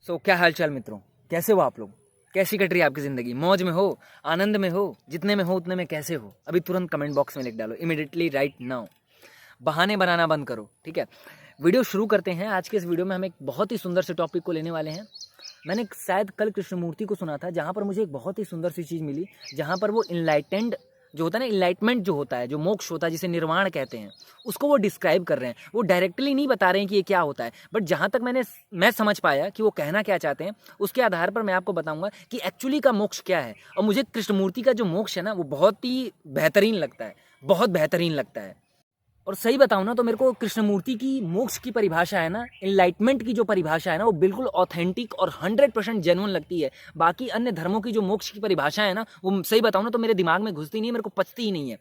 क्या हाल चाल मित्रों, कैसे हो आप लोग? कैसी कट रही है आपकी ज़िंदगी? मौज में हो, आनंद में हो, जितने में हो उतने में कैसे हो? अभी तुरंत कमेंट बॉक्स में लिख डालो, इमिडिएटली राइट नाउ। बहाने बनाना बंद करो, ठीक है? वीडियो शुरू करते हैं। आज के इस वीडियो में हम एक बहुत ही सुंदर से टॉपिक को लेने वाले हैं। मैंने शायद कल कृष्णमूर्ति को सुना था, जहाँ पर मुझे एक बहुत ही सुंदर सी चीज़ मिली, जहाँ पर वो इनलाइटेंड जो होता है ना, इनलाइटमेंट जो होता है, जो मोक्ष होता है, जिसे निर्वाण कहते हैं, उसको वो डिस्क्राइब कर रहे हैं। वो डायरेक्टली नहीं बता रहे हैं कि ये क्या होता है, बट जहाँ तक मैं समझ पाया कि वो कहना क्या चाहते हैं, उसके आधार पर मैं आपको बताऊंगा कि एक्चुअली का मोक्ष क्या है। और मुझे कृष्णमूर्ति का जो मोक्ष है ना, वो बहुत ही बेहतरीन लगता है, बहुत बेहतरीन लगता है। और सही बताऊं ना, तो मेरे को कृष्णमूर्ति की मोक्ष की परिभाषा है ना, इनलाइटमेंट की जो परिभाषा है ना, वो बिल्कुल ऑथेंटिक और 100% जेन्युइन लगती है। बाकी अन्य धर्मों की जो मोक्ष की परिभाषा है ना, वो सही बताऊं ना तो मेरे दिमाग में घुसती नहीं है, मेरे को पचती ही नहीं है।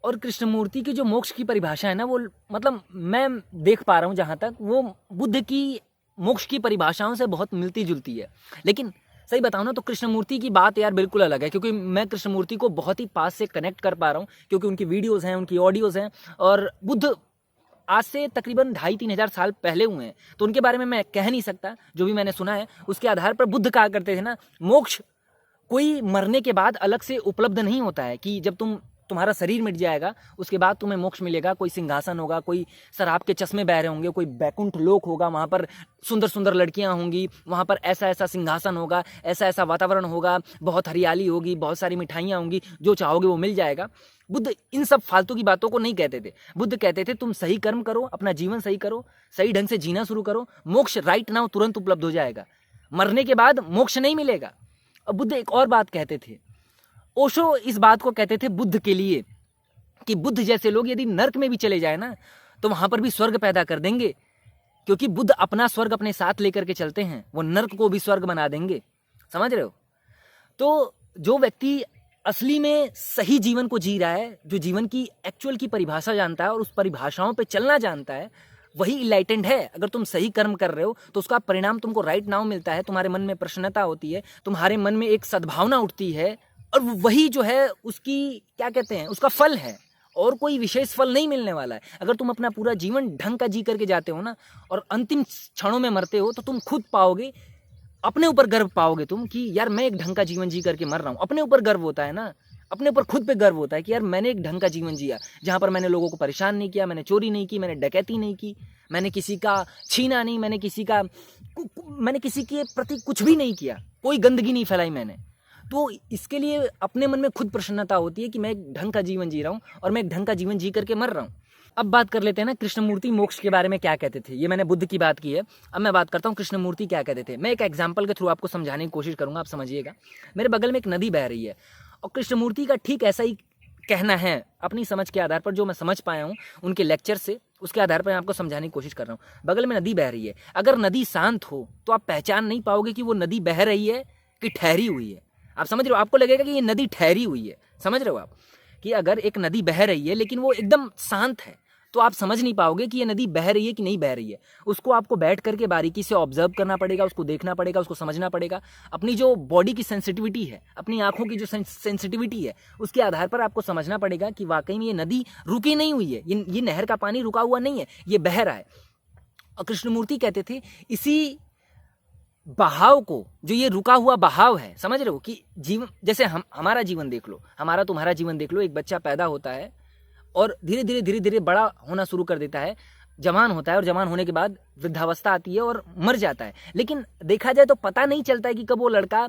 और कृष्णमूर्ति की जो मोक्ष की परिभाषा है ना, वो मतलब मैं देख पा रहा हूँ जहाँ तक, वो बुद्ध की मोक्ष की परिभाषाओं से बहुत मिलती जुलती है। लेकिन सही बताऊं ना तो कृष्णमूर्ति की बात यार बिल्कुल अलग है, क्योंकि मैं कृष्णमूर्ति को बहुत ही पास से कनेक्ट कर पा रहा हूँ, क्योंकि उनकी वीडियोस हैं, उनकी ऑडियोज हैं। और बुद्ध आज से तकरीबन 2,500-3,000 साल पहले हुए हैं, तो उनके बारे में मैं कह नहीं सकता। जो भी मैंने सुना है उसके आधार पर बुद्ध कहा करते थे ना, मोक्ष कोई मरने के बाद अलग से उपलब्ध नहीं होता है कि जब तुम्हारा शरीर मिट जाएगा उसके बाद तुम्हें मोक्ष मिलेगा। कोई सिंहासन होगा, कोई शराब के चश्मे बह रहे होंगे, कोई बैकुंठ लोक होगा, वहाँ पर सुंदर सुंदर लड़कियाँ होंगी, वहाँ पर ऐसा ऐसा सिंहासन होगा, ऐसा ऐसा वातावरण होगा, बहुत हरियाली होगी, बहुत सारी मिठाइयाँ होंगी, जो चाहोगे वो मिल जाएगा। बुद्ध इन सब फालतू की बातों को नहीं कहते थे। बुद्ध कहते थे तुम सही कर्म करो, अपना जीवन सही करो, सही ढंग से जीना शुरू करो, मोक्ष राइट नाउ तुरंत उपलब्ध हो जाएगा, मरने के बाद मोक्ष नहीं मिलेगा। और बुद्ध एक और बात कहते थे, ओशो इस बात को कहते थे बुद्ध के लिए, कि बुद्ध जैसे लोग यदि नर्क में भी चले जाए ना, तो वहां पर भी स्वर्ग पैदा कर देंगे, क्योंकि बुद्ध अपना स्वर्ग अपने साथ लेकर के चलते हैं, वो नर्क को भी स्वर्ग बना देंगे। समझ रहे हो? तो जो व्यक्ति असली में सही जीवन को जी रहा है, जो जीवन की एक्चुअल की परिभाषा जानता है और उस परिभाषाओं पे चलना जानता है, वही इनलाइटेंड है। अगर तुम सही कर्म कर रहे हो तो उसका परिणाम तुमको राइट नाउ मिलता है, तुम्हारे मन में प्रसन्नता होती है, तुम्हारे मन में एक सद्भावना उठती है, और वही जो है उसकी क्या कहते हैं, उसका फल है, और कोई विशेष फल नहीं मिलने वाला है। अगर तुम अपना पूरा जीवन ढंग का जी करके जाते हो ना, और अंतिम क्षणों में मरते हो, तो तुम खुद पाओगे, अपने ऊपर गर्व पाओगे तुम, कि यार मैं एक ढंग का जीवन जी करके मर रहा हूँ। अपने ऊपर गर्व होता है ना, अपने ऊपर खुद पे गर्व होता है कि यार मैंने एक ढंग का जीवन जिया, जहाँ पर मैंने लोगों को परेशान नहीं किया, मैंने चोरी नहीं की, मैंने डकैती नहीं की, मैंने किसी का छीना नहीं, मैंने किसी के प्रति कुछ भी नहीं किया, कोई गंदगी नहीं फैलाई मैंने। तो इसके लिए अपने मन में खुद प्रसन्नता होती है कि मैं एक ढंग का जीवन जी रहा हूँ, और मैं एक ढंग का जीवन जी करके मर रहा हूँ। अब बात कर लेते हैं ना कृष्णमूर्ति मोक्ष के बारे में क्या कहते थे। ये मैंने बुद्ध की बात की है, अब मैं बात करता हूँ कृष्णमूर्ति क्या कहते थे। मैं एक एग्जाम्पल के थ्रू आपको समझाने की कोशिश करूंगा, आप समझिएगा। मेरे बगल में एक नदी बह रही है, और कृष्णमूर्ति का ठीक ऐसा ही कहना है, अपनी समझ के आधार पर, जो मैं समझ पाया हूँ उनके लेक्चर से, उसके आधार पर मैं आपको समझाने की कोशिश कर रहा हूँ। बगल में नदी बह रही है, अगर नदी शांत हो तो आप पहचान नहीं पाओगे कि वो नदी बह रही है कि ठहरी हुई है। आप समझ रहे हो? आपको लगेगा कि ये नदी ठहरी हुई है। समझ रहे हो आप? कि अगर एक नदी बह रही है लेकिन वो एकदम शांत है, तो आप समझ नहीं पाओगे कि ये नदी बह रही है कि नहीं बह रही है। उसको आपको बैठ करके बारीकी से ऑब्जर्व करना पड़ेगा, उसको देखना पड़ेगा, उसको समझना पड़ेगा। अपनी जो बॉडी की सेंसिटिविटी है, अपनी आंखों की जो सेंसिटिविटी है, उसके आधार पर आपको समझना पड़ेगा कि वाकई में ये नदी रुकी नहीं हुई है, ये नहर का पानी रुका हुआ नहीं है, ये बह रहा है। और कृष्णमूर्ति कहते थे इसी बहाव को, जो ये रुका हुआ बहाव है, समझ रहे हो, कि जीवन जैसे हमारा जीवन देख लो, हमारा तुम्हारा जीवन देख लो। एक बच्चा पैदा होता है और धीरे धीरे बड़ा होना शुरू कर देता है, जवान होता है, और जवान होने के बाद वृद्धावस्था आती है और मर जाता है। लेकिन देखा जाए तो पता नहीं चलता है कि कब वो लड़का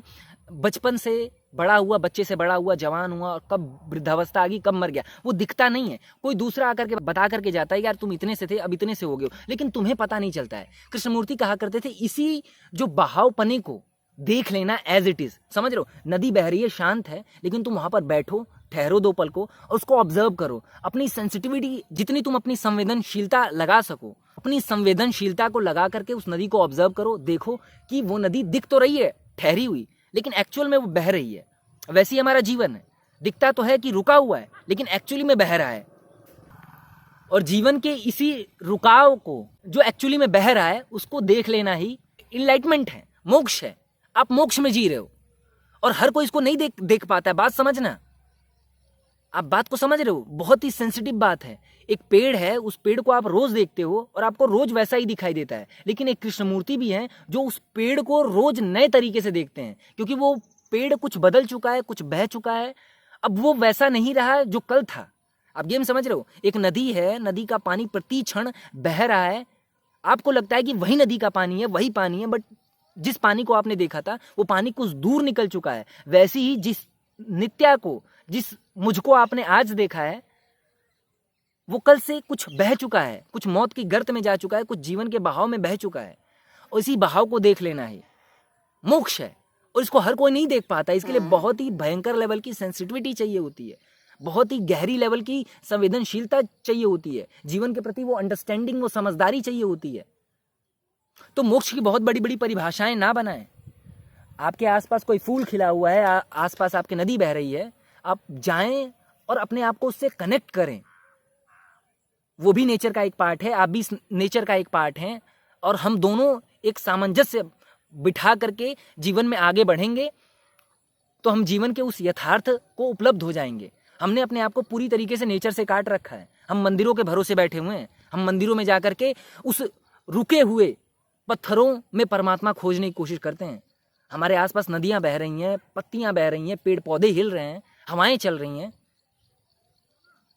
बचपन से बड़ा हुआ, बच्चे से बड़ा हुआ, जवान हुआ, और कब वृद्धावस्था आ गई, कब मर गया, वो दिखता नहीं है। कोई दूसरा आकर के बता करके जाता है यार तुम इतने से थे, अब इतने से हो गए हो, लेकिन तुम्हें पता नहीं चलता है। कृष्णमूर्ति कहा करते थे इसी जो बहावपने को देख लेना एज इट इज। समझ रहे हो? नदी बह रही है, शांत है, लेकिन तुम वहां पर बैठो, ठहरो 2 पल को, और उसको ऑब्जर्व करो। अपनी सेंसिटिविटी, जितनी तुम अपनी संवेदनशीलता लगा सको, अपनी संवेदनशीलता को लगा करके उस नदी को ऑब्जर्व करो। देखो कि वो नदी दिख तो रही है ठहरी हुई, लेकिन एक्चुअल में वो बह रही है। वैसे ही हमारा जीवन है, दिखता तो है कि रुका हुआ है, लेकिन एक्चुअली में बह रहा है। और जीवन के इसी रुकाव को, जो एक्चुअली में बह रहा है, उसको देख लेना ही इनलाइटमेंट है, मोक्ष है। आप मोक्ष में जी रहे हो, और हर कोई इसको नहीं देख पाता है। बात समझना, आप बात को समझ रहे हो? बहुत ही सेंसिटिव बात है। एक पेड़ है, उस पेड़ को आप रोज देखते हो और आपको रोज वैसा ही दिखाई देता है, लेकिन एक कृष्णमूर्ति भी हैं जो उस पेड़ को रोज नए तरीके से देखते हैं, क्योंकि वो पेड़ कुछ बदल चुका है, कुछ बह चुका है, अब वो वैसा नहीं रहा जो कल था। आप गेम समझ रहे हो? एक नदी है, नदी का पानी प्रति क्षण बह रहा है, आपको लगता है कि वही नदी का पानी है, वही पानी है, बट जिस पानी को आपने देखा था वो पानी कुछ दूर निकल चुका है। वैसे ही जिस नित्या को, जिस मुझको आपने आज देखा है, वो कल से कुछ बह चुका है, कुछ मौत की गर्त में जा चुका है, कुछ जीवन के बहाव में बह चुका है, और इसी बहाव को देख लेना है मोक्ष है। और इसको हर कोई नहीं देख पाता, इसके लिए बहुत ही भयंकर लेवल की सेंसिटिविटी चाहिए होती है, बहुत ही गहरी लेवल की संवेदनशीलता चाहिए होती है, जीवन के प्रति वो अंडरस्टैंडिंग, वो समझदारी चाहिए होती है। तो मोक्ष की बहुत बड़ी बड़ी परिभाषाएं ना बनाएं। आपके आसपास कोई फूल खिला हुआ है, आसपास आपके नदी बह रही है, आप जाएं और अपने आप को उससे कनेक्ट करें। वो भी नेचर का एक पार्ट है, आप भी नेचर का एक पार्ट हैं, और हम दोनों एक सामंजस्य बिठा करके जीवन में आगे बढ़ेंगे तो हम जीवन के उस यथार्थ को उपलब्ध हो जाएंगे। हमने अपने आप को पूरी तरीके से नेचर से काट रखा है, हम मंदिरों के भरोसे बैठे हुए हैं, हम मंदिरों में जाकर के उस रुके हुए पत्थरों में परमात्मा खोजने की कोशिश करते हैं। हमारे आसपास नदियां बह रही हैं, पत्तियां बह रही हैं, पेड़ पौधे हिल रहे हैं, हवाएं चल रही हैं,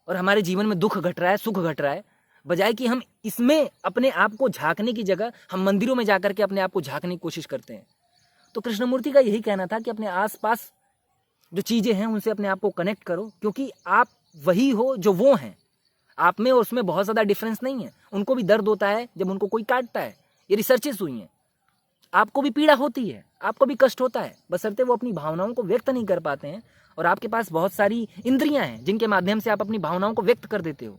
और हमारे जीवन में दुख घट रहा है, सुख घट रहा है। बजाय कि हम इसमें अपने आप को झांकने की जगह हम मंदिरों में जाकर के अपने आप को झांकने की कोशिश करते हैं। तो कृष्णमूर्ति का यही कहना था कि अपने आसपास जो चीज़ें हैं उनसे अपने आप को कनेक्ट करो, क्योंकि आप वही हो जो वो हैं। आप में और उसमें बहुत ज़्यादा डिफरेंस नहीं है। उनको भी दर्द होता है जब उनको कोई काटता है, ये रिसर्चेस हुई हैं। आपको भी पीड़ा होती है, आपको भी कष्ट होता है, बशर्ते वो अपनी भावनाओं को व्यक्त नहीं कर पाते हैं। और आपके पास बहुत सारी इंद्रियां हैं जिनके माध्यम से आप अपनी भावनाओं को व्यक्त कर देते हो।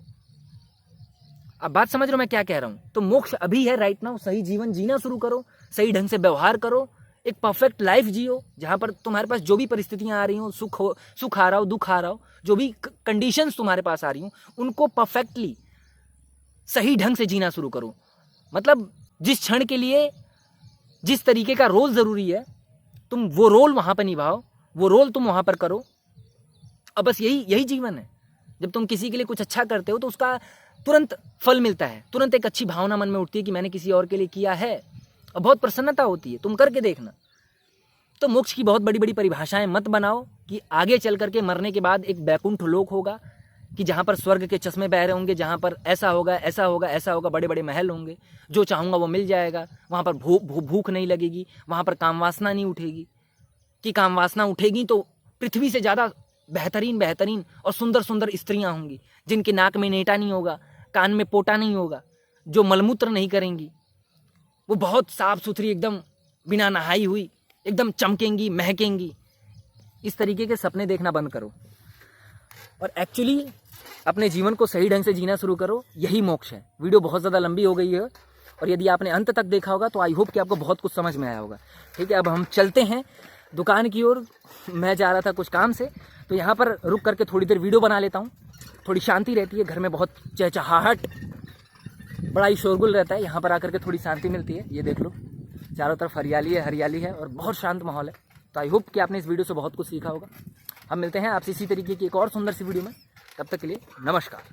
अब बात समझ रहे हो मैं क्या कह रहा हूं? तो मोक्ष अभी है, राइट नाउ। सही जीवन जीना शुरू करो, सही ढंग से व्यवहार करो, एक परफेक्ट लाइफ जियो, जहां पर तुम्हारे पास जो भी परिस्थितियां आ रही हो, सुख आ रहा हो, दुख आ रहा हो, जो भी कंडीशंस तुम्हारे पास आ रही हो, उनको परफेक्टली सही ढंग से जीना शुरू करो। मतलब जिस क्षण के लिए जिस तरीके का रोल जरूरी है, तुम वो रोल वहां पर निभाओ, वो रोल तुम वहां पर करो। अब बस यही जीवन है। जब तुम किसी के लिए कुछ अच्छा करते हो तो उसका तुरंत फल मिलता है, तुरंत एक अच्छी भावना मन में उठती है कि मैंने किसी और के लिए किया है, और बहुत प्रसन्नता होती है। तुम करके देखना। तो मोक्ष की बहुत बड़ी बड़ी परिभाषाएं मत बनाओ कि आगे चल करके मरने के बाद एक बैकुंठ लोक होगा, कि जहाँ पर स्वर्ग के चश्मे बह रहे होंगे, जहाँ पर ऐसा होगा, ऐसा होगा, ऐसा होगा, बड़े बड़े महल होंगे, जो चाहूँगा वो मिल जाएगा, वहाँ पर भूख नहीं लगेगी, वहाँ पर कामवासना नहीं उठेगी। कि कामवासना उठेगी तो पृथ्वी से ज़्यादा बेहतरीन और सुंदर सुंदर स्त्रियाँ होंगी, जिनके नाक में नेटा नहीं होगा, कान में पोटा नहीं होगा, जो मलमूत्र नहीं करेंगी, वो बहुत साफ सुथरी, एकदम बिना नहाई हुई, एकदम चमकेंगी, महकेंगी। इस तरीके के सपने देखना बंद करो और एक्चुअली अपने जीवन को सही ढंग से जीना शुरू करो। यही मोक्ष है। वीडियो बहुत ज़्यादा लंबी हो गई है, और यदि आपने अंत तक देखा होगा तो आई होप कि आपको बहुत कुछ समझ में आया होगा। ठीक है, अब हम चलते हैं दुकान की ओर। मैं जा रहा था कुछ काम से, तो यहाँ पर रुक करके थोड़ी देर वीडियो बना लेता हूँ। थोड़ी शांति रहती है, घर में बहुत चहचहाहट, बड़ा ही शोरगुल रहता है। यहाँ पर आकर के थोड़ी शांति मिलती है। ये देख लो, चारों तरफ हरियाली है और बहुत शांत माहौल है। तो आई होप कि आपने इस वीडियो से बहुत कुछ सीखा होगा। हम मिलते हैं आपसे इसी तरीके की एक और सुंदर सी वीडियो में। तब तक के लिए नमस्कार।